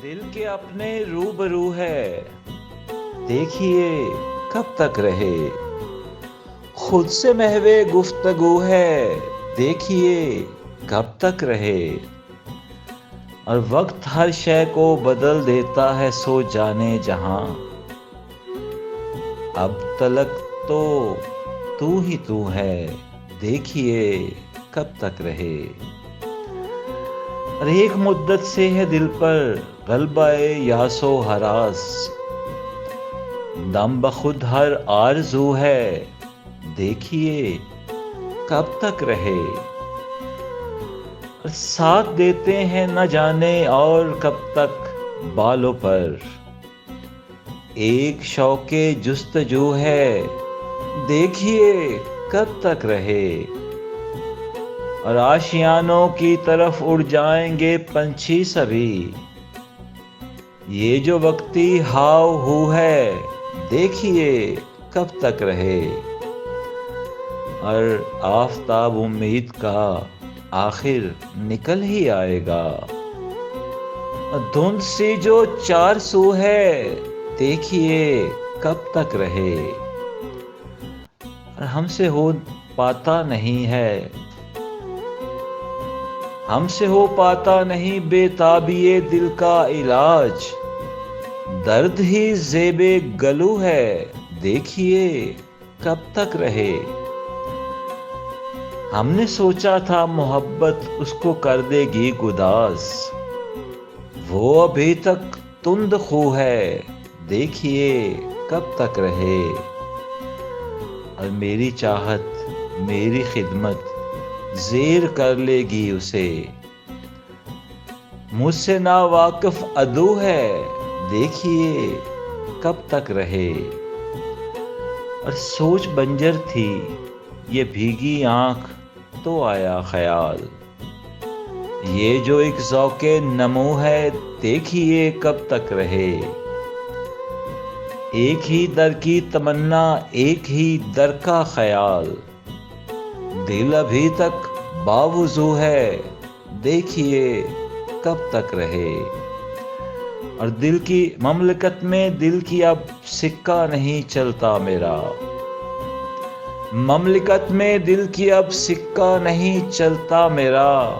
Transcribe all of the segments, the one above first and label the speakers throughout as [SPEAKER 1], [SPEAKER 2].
[SPEAKER 1] دل کے اپنے روبرو ہے، دیکھیے کب تک رہے۔ خود سے محو گفتگو ہے، دیکھیے کب تک رہے۔ اور وقت ہر شے کو بدل دیتا ہے، سو جانے جہاں۔ اب تلک تو ہی تو ہے، دیکھیے کب تک رہے۔ اور ایک مدت سے ہے دل پر غلبہ یاس و ہراس، دم بخود ہر آرزو ہے، دیکھیے کب تک رہے۔ اور ساتھ دیتے ہیں نہ جانے اور کب تک بالوں پر، ایک شوق جستجو ہے، دیکھیے کب تک رہے۔ اور آشیانوں کی طرف اڑ جائیں گے پنچھی سبھی، یہ جو وقتی ہاؤ ہو ہے، دیکھیے کب تک رہے۔ اور آفتاب امید کا آخر نکل ہی آئے گا، دھند سی جو چار سو ہے، دیکھیے کب تک رہے۔ اور ہم سے ہو پاتا نہیں ہے، ہم سے ہو پاتا نہیں بے تابی دل کا علاج، درد ہی زیب گلو ہے، دیکھیے کب تک رہے۔ ہم نے سوچا تھا محبت اس کو کر دے گی گداز، وہ ابھی تک تند خو ہے، دیکھیے کب تک رہے۔ اور میری چاہت میری خدمت زیر کر لے گی اسے، مجھ سے نا واقف عدو ہے، دیکھیے کب تک رہے۔ اور سوچ بنجر تھی یہ بھیگی آنکھ تو آیا خیال، یہ جو ایک ذوق نمو ہے، دیکھیے کب تک رہے۔ ایک ہی در کی تمنا ایک ہی در کا خیال، دل ابھی تک باوضو ہے، دیکھیے کب تک رہے۔ اور دل کی مملکت میں دل کی اب سکہ نہیں چلتا میرا، مملکت میں دل کی اب سکہ نہیں چلتا میرا،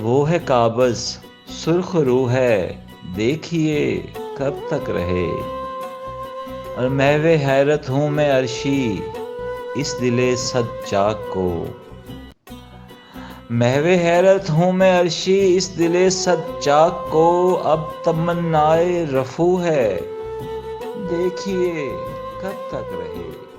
[SPEAKER 1] وہ ہے قابض سرخ رو ہے، دیکھیے کب تک رہے۔ اور محو حیرت ہوں میں عرشی اس دل صد چاک کو، محو حیرت ہوں میں عرشی اس دل صد چاک کو، اب تمنائے رفو ہے، دیکھیے کب تک رہے۔